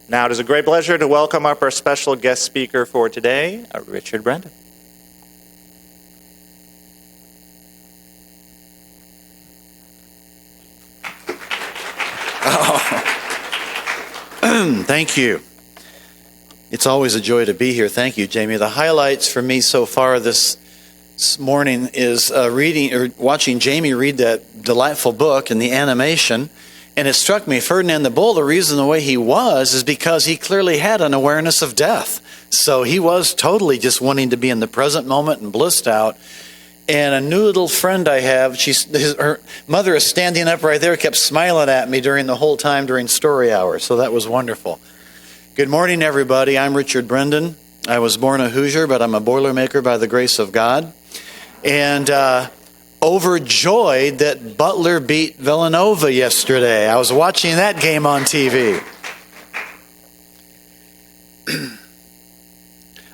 Now it is a great pleasure to welcome up our special guest speaker for today, Richard Brendan. Thank you. It's always a joy to be here. Thank you, Jamie. The highlights for me so far this morning is watching Jamie read that delightful book and the animation. And it struck me, Ferdinand the Bull, the reason the way he was is because he clearly had an awareness of death. So he was totally just wanting to be in the present moment and blissed out. And a new little friend I have, her mother is standing up right there, kept smiling at me during the whole time during story hour. So that was wonderful. Good morning, everybody. I'm Richard Brendan. I was born a Hoosier, but I'm a Boilermaker by the grace of God. And overjoyed that Butler beat Villanova yesterday. I was watching that game on TV.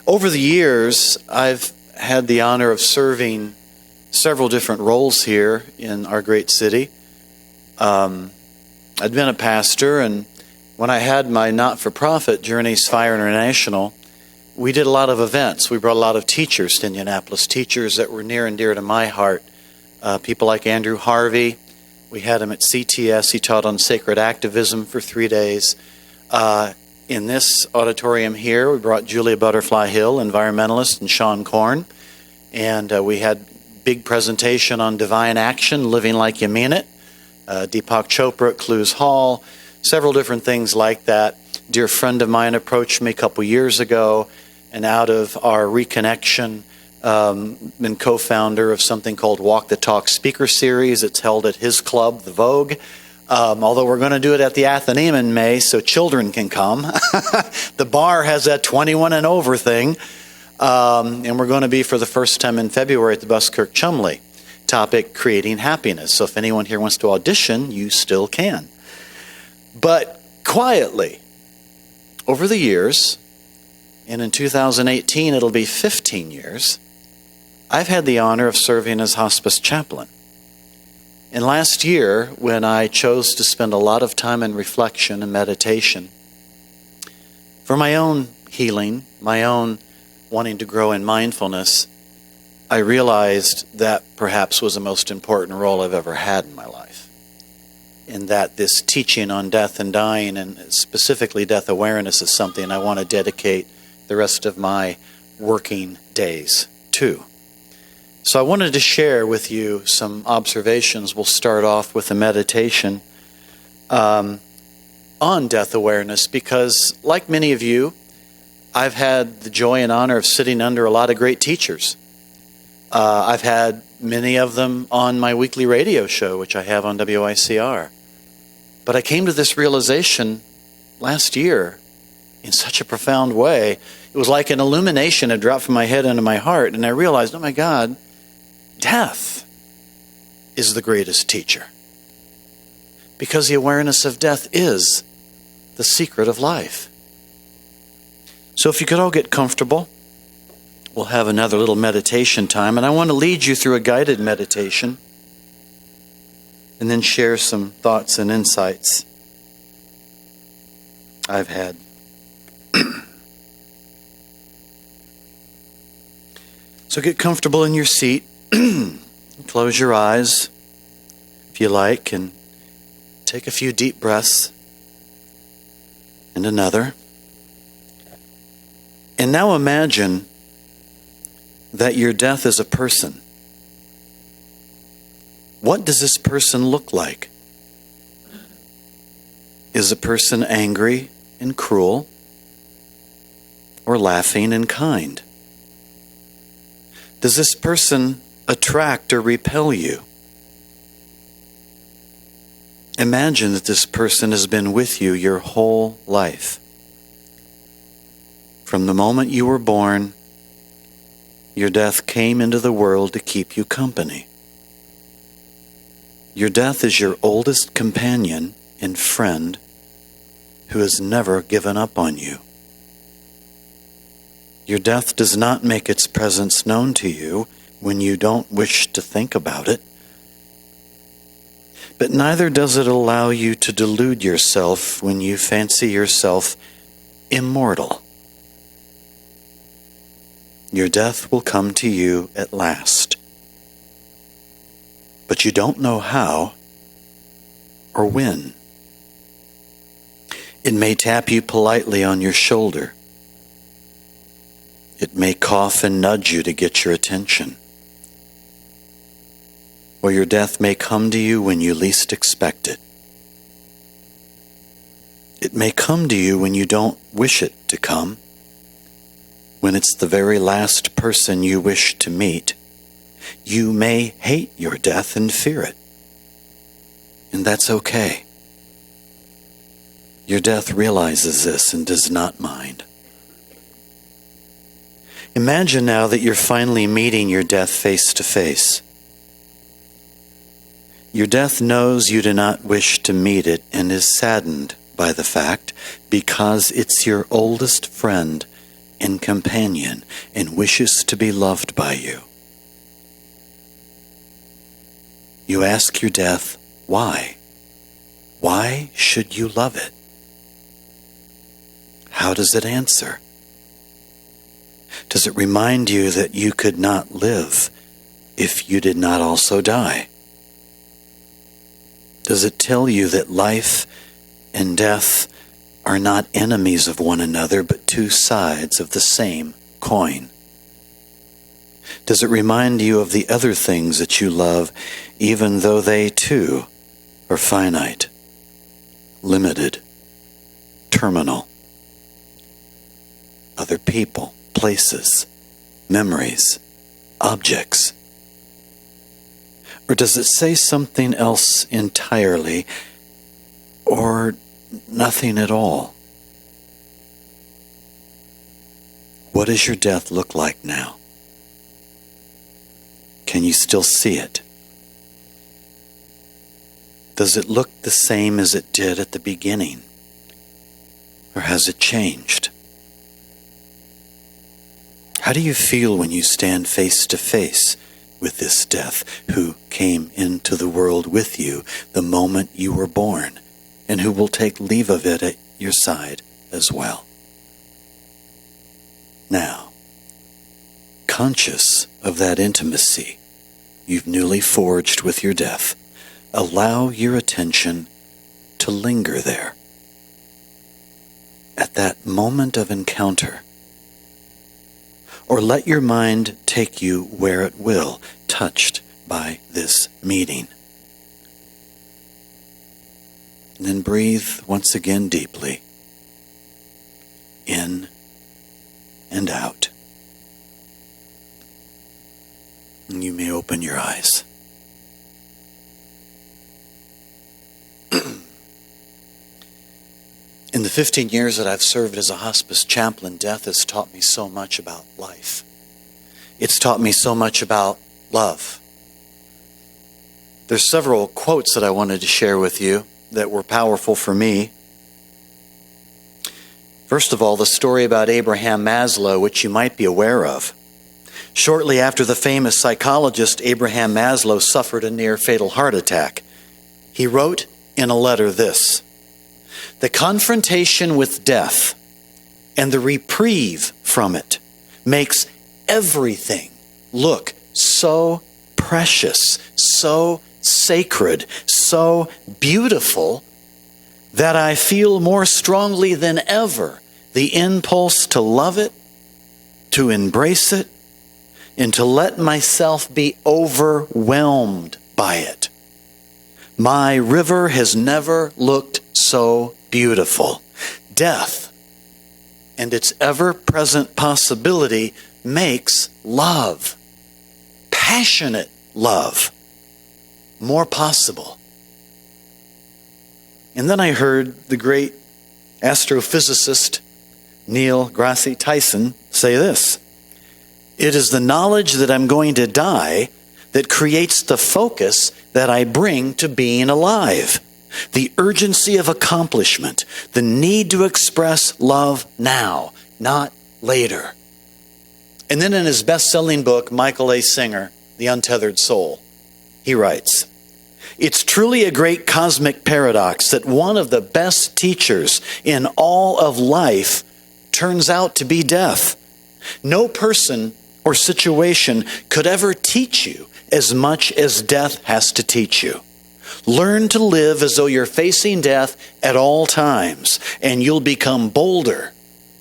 Over the years, I've had the honor of serving several different roles here in our great city. I'd been a pastor, and when I had my not-for-profit, Journeys Fire International, we did a lot of events. We brought a lot of teachers to Indianapolis, teachers that were near and dear to my heart. People like Andrew Harvey. We had him at CTS. He taught on sacred activism for 3 days. In this auditorium here, we brought Julia Butterfly Hill, environmentalist, and Sean Korn. And we had big presentation on divine action, living like you mean it. Deepak Chopra at Clues Hall, several different things like that. A dear friend of mine approached me a couple years ago, and out of our reconnection, been co-founder of something called Walk the Talk Speaker Series. It's held at his club, the Vogue. Although we're going to do it at the Athenaeum in May, so children can come. The bar has that 21 and over thing. And we're going to be for the first time in February at the Buskirk Chumley. Topic, creating happiness. So if anyone here wants to audition, you still can. But quietly, over the years, and in 2018 it'll be 15 years, I've had the honor of serving as hospice chaplain. And last year, when I chose to spend a lot of time in reflection and meditation, for my own healing, my own wanting to grow in mindfulness, I realized that perhaps was the most important role I've ever had in my life. And that this teaching on death and dying, and specifically death awareness, is something I want to dedicate the rest of my working days to. So I wanted to share with you some observations. We'll start off with a meditation on death awareness, because like many of you, I've had the joy and honor of sitting under a lot of great teachers. I've had many of them on my weekly radio show, which I have on WICR. But I came to this realization last year in such a profound way. It was like an illumination had dropped from my head into my heart, and I realized, oh my God, death is the greatest teacher. Because the awareness of death is the secret of life. So if you could all get comfortable, we'll have another little meditation time. And I want to lead you through a guided meditation and then share some thoughts and insights I've had. So get comfortable in your seat. Close your eyes if you like, and take a few deep breaths and another. And now imagine that your death is a person. What does this person look like? Is a person angry and cruel, or laughing and kind? Does this person attract or repel you? Imagine that this person has been with you your whole life. From the moment you were born, your death came into the world to keep you company. Your death is your oldest companion and friend who has never given up on you. Your death does not make its presence known to you when you don't wish to think about it. But neither does it allow you to delude yourself when you fancy yourself immortal. Your death will come to you at last. But you don't know how or when. It may tap you politely on your shoulder. It may cough and nudge you to get your attention. Or your death may come to you when you least expect it. It may come to you when you don't wish it to come, when it's the very last person you wish to meet. You may hate your death and fear it, and that's okay. Your death realizes this and does not mind. Imagine now that you're finally meeting your death face to face. Your death knows you do not wish to meet it and is saddened by the fact because it's your oldest friend and companion and wishes to be loved by you. You ask your death, why? Why should you love it? How does it answer? Does it remind you that you could not live if you did not also die? Does it tell you that life and death are not enemies of one another, but two sides of the same coin? Does it remind you of the other things that you love, even though they too are finite, limited, terminal? Other people, places, memories, objects. Or does it say something else entirely, or nothing at all? What does your death look like now? Can you still see it? Does it look the same as it did at the beginning? Or has it changed? How do you feel when you stand face to face with this death who came into the world with you the moment you were born and who will take leave of it at your side as well? Now, conscious of that intimacy you've newly forged with your death, allow your attention to linger there. At that moment of encounter, or let your mind take you where it will, touched by this meeting. And then breathe once again deeply, in and out. And you may open your eyes. In the 15 years that I've served as a hospice chaplain, death has taught me so much about life. It's taught me so much about love. There's several quotes that I wanted to share with you that were powerful for me. First of all, the story about Abraham Maslow, which you might be aware of. Shortly after the famous psychologist Abraham Maslow suffered a near-fatal heart attack, he wrote in a letter this: "The confrontation with death and the reprieve from it makes everything look so precious, so sacred, so beautiful that I feel more strongly than ever the impulse to love it, to embrace it, and to let myself be overwhelmed by it. My river has never looked so beautiful. Death and its ever-present possibility makes love, passionate love, more possible." And then I heard the great astrophysicist Neil deGrasse Tyson say this: "It is the knowledge that I'm going to die that creates the focus that I bring to being alive. The urgency of accomplishment, the need to express love now, not later." And then in his best-selling book, Michael A. Singer, The Untethered Soul, he writes, "It's truly a great cosmic paradox that one of the best teachers in all of life turns out to be death. No person or situation could ever teach you as much as death has to teach you. Learn to live as though you're facing death at all times, and you'll become bolder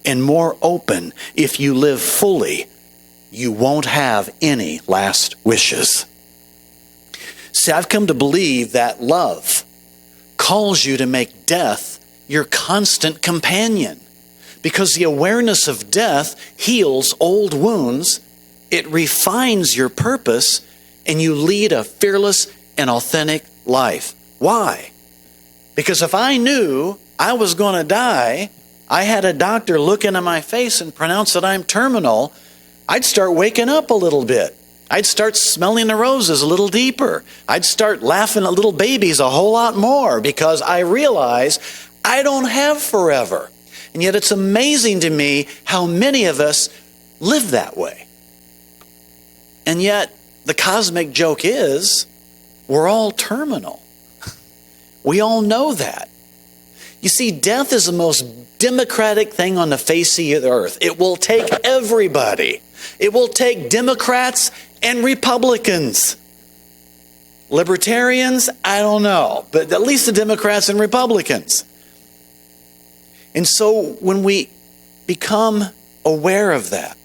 and more open if you live fully. You won't have any last wishes. See, I've come to believe that love calls you to make death your constant companion, because the awareness of death heals old wounds, it refines your purpose, and you lead a fearless and authentic life. Why? Because if I knew I was going to die, I had a doctor look into my face and pronounce that I'm terminal, I'd start waking up a little bit. I'd start smelling the roses a little deeper. I'd start laughing at little babies a whole lot more, because I realize I don't have forever. And yet it's amazing to me how many of us live that way. And yet the cosmic joke is we're all terminal. We all know that. You see, death is the most democratic thing on the face of the earth. It will take everybody. It will take Democrats and Republicans. Libertarians, I don't know, but at least the Democrats and Republicans. And so when we become aware of that,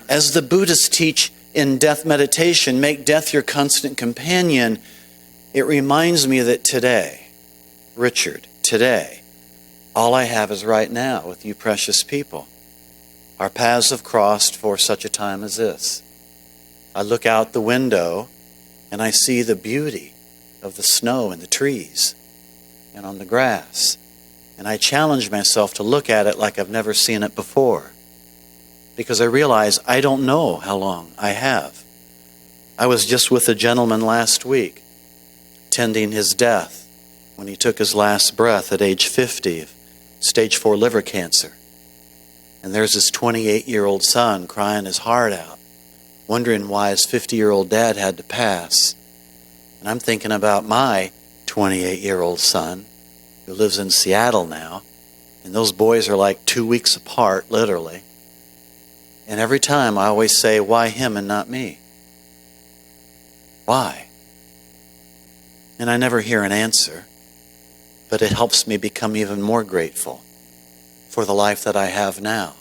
as the Buddhists teach in death meditation, make death your constant companion, it reminds me that today, Richard, today, all I have is right now with you precious people. Our paths have crossed for such a time as this. I look out the window and I see the beauty of the snow and the trees and on the grass. And I challenge myself to look at it like I've never seen it before, because I realize I don't know how long I have. I was just with a gentleman last week, tending his death when he took his last breath at age 50 of stage 4 liver cancer. And there's his 28-year-old son crying his heart out, wondering why his 50-year-old dad had to pass. And I'm thinking about my 28-year-old son, who lives in Seattle now, and those boys are like 2 weeks apart, literally. And every time I always say, why him and not me? Why? And I never hear an answer, but it helps me become even more grateful for the life that I have now.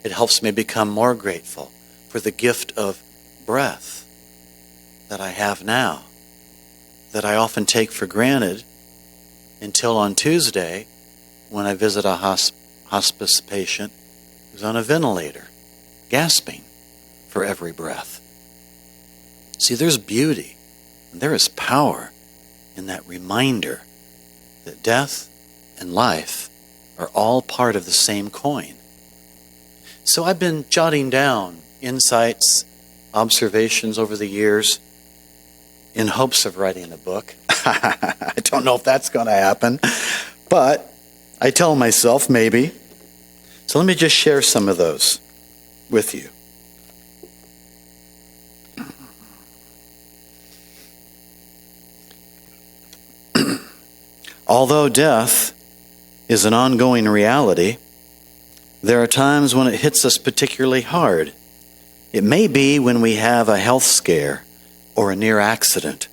It helps me become more grateful for the gift of breath that I have now, that I often take for granted until on Tuesday when I visit a hospice patient who's on a ventilator, gasping for every breath. See, there's beauty and there is power in that reminder that death and life are all part of the same coin. So I've been jotting down insights, observations over the years in hopes of writing a book. I don't know if that's going to happen, but I tell myself maybe. So let me just share some of those with you. Although death is an ongoing reality, there are times when it hits us particularly hard. It may be when we have a health scare or a near accident.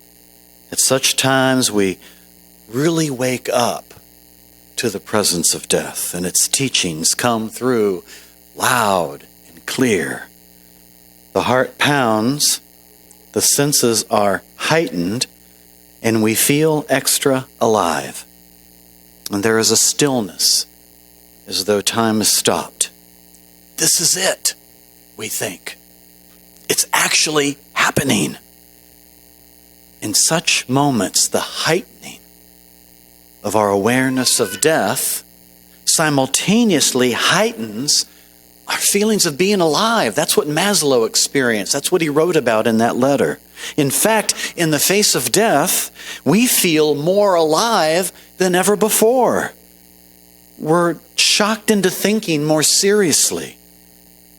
At such times we really wake up to the presence of death, and its teachings come through loud and clear. The heart pounds, the senses are heightened, and we feel extra alive. And there is a stillness, as though time has stopped. This is it, we think. It's actually happening. In such moments, the heightening of our awareness of death simultaneously heightens our feelings of being alive. That's what Maslow experienced. That's what he wrote about in that letter. In fact, in the face of death, we feel more alive than ever before. We're shocked into thinking more seriously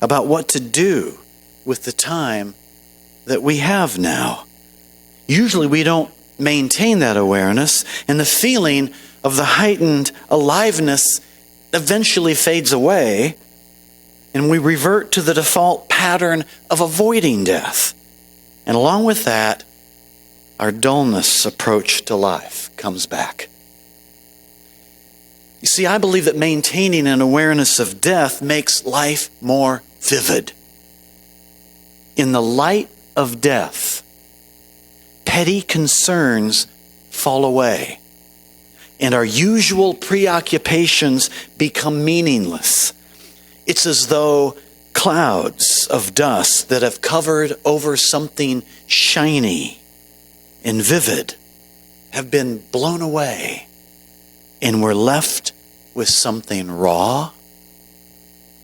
about what to do with the time that we have now. Usually we don't maintain that awareness, and the feeling of the heightened aliveness eventually fades away, and we revert to the default pattern of avoiding death. And along with that, our dullness approach to life comes back. You see, I believe that maintaining an awareness of death makes life more vivid. In the light of death, petty concerns fall away, and our usual preoccupations become meaningless. It's as though clouds of dust that have covered over something shiny and vivid have been blown away, and we're left with something raw,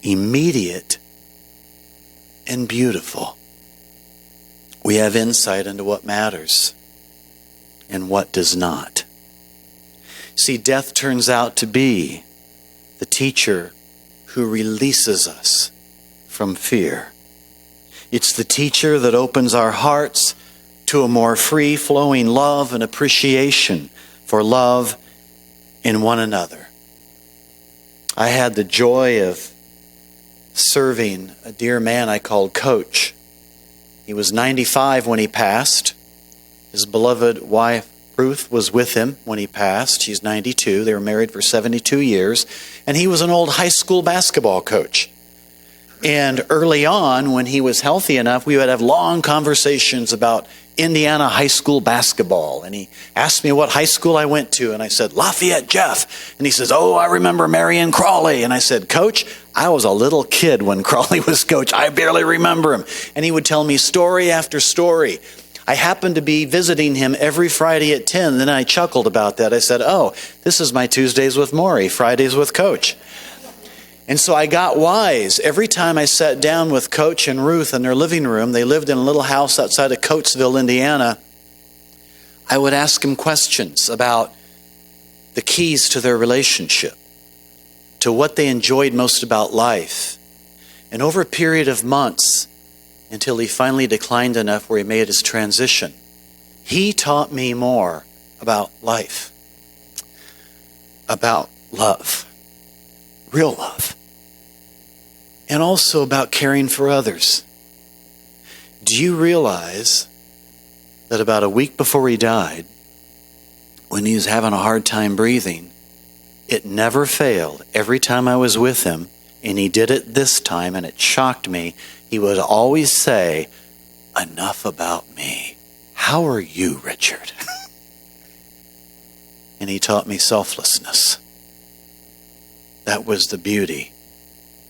immediate, and beautiful. We have insight into what matters and what does not. See, death turns out to be the teacher who releases us from fear. It's the teacher that opens our hearts to a more free-flowing love and appreciation for love in one another. I had the joy of serving a dear man I called Coach. He was 95 when he passed. His beloved wife, Ruth, was with him when he passed. She's 92. They were married for 72 years. And he was an old high school basketball coach. And early on, when he was healthy enough, we would have long conversations about Indiana high school basketball. And he asked me what high school I went to. And I said, Lafayette Jeff. And he says, oh, I remember Marion Crawley. And I said, Coach, I was a little kid when Crawley was coach. I barely remember him. And he would tell me story after story. I happened to be visiting him every Friday at 10. Then I chuckled about that. I said, oh, this is my Tuesdays with Maury, Fridays with Coach. And so I got wise. Every time I sat down with Coach and Ruth in their living room, they lived in a little house outside of Coatesville, Indiana, I would ask them questions about the keys to their relationship, to what they enjoyed most about life. And over a period of months, until he finally declined enough where he made his transition, he taught me more about life, about love, real love, and also about caring for others. Do you realize that about a week before he died, when he was having a hard time breathing, it never failed. Every time I was with him, and he did it this time, and it shocked me, he would always say, enough about me. How are you, Richard? And he taught me selflessness. That was the beauty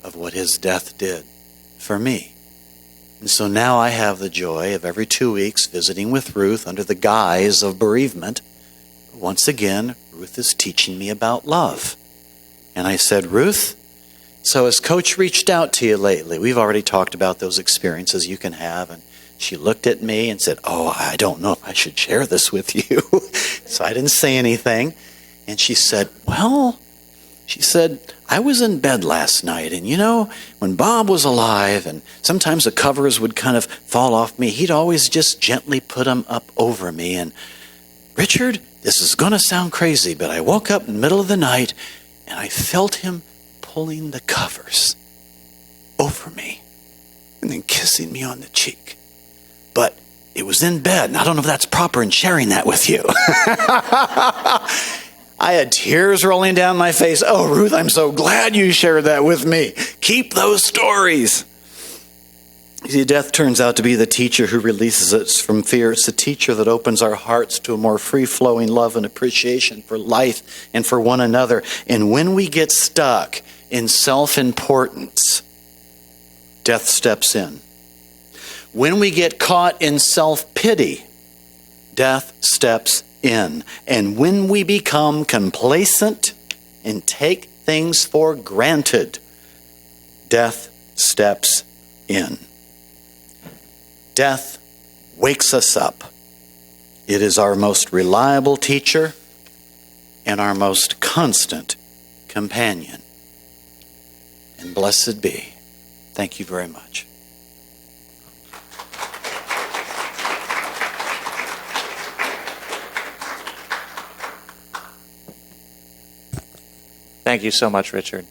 of what his death did for me. And so now I have the joy of every 2 weeks visiting with Ruth under the guise of bereavement. Once again, Ruth is teaching me about love. And I said, Ruth, so has Coach reached out to you lately? We've already talked about those experiences you can have. And she looked at me and said, oh, I don't know if I should share this with you. So I didn't say anything. And she said, well, I was in bed last night, and you know, when Bob was alive, and sometimes the covers would kind of fall off me, he'd always just gently put them up over me. And Richard, this is going to sound crazy, but I woke up in the middle of the night, and I felt him pulling the covers over me and then kissing me on the cheek. But it was in bed, and I don't know if that's proper in sharing that with you. I had tears rolling down my face. Oh, Ruth, I'm so glad you shared that with me. Keep those stories. You see, death turns out to be the teacher who releases us from fear. It's the teacher that opens our hearts to a more free-flowing love and appreciation for life and for one another. And when we get stuck in self-importance, death steps in. When we get caught in self-pity, death steps in. And when we become complacent and take things for granted, death steps in. Death wakes us up. It is our most reliable teacher and our most constant companion. And blessed be. Thank you very much. Thank you so much, Richard.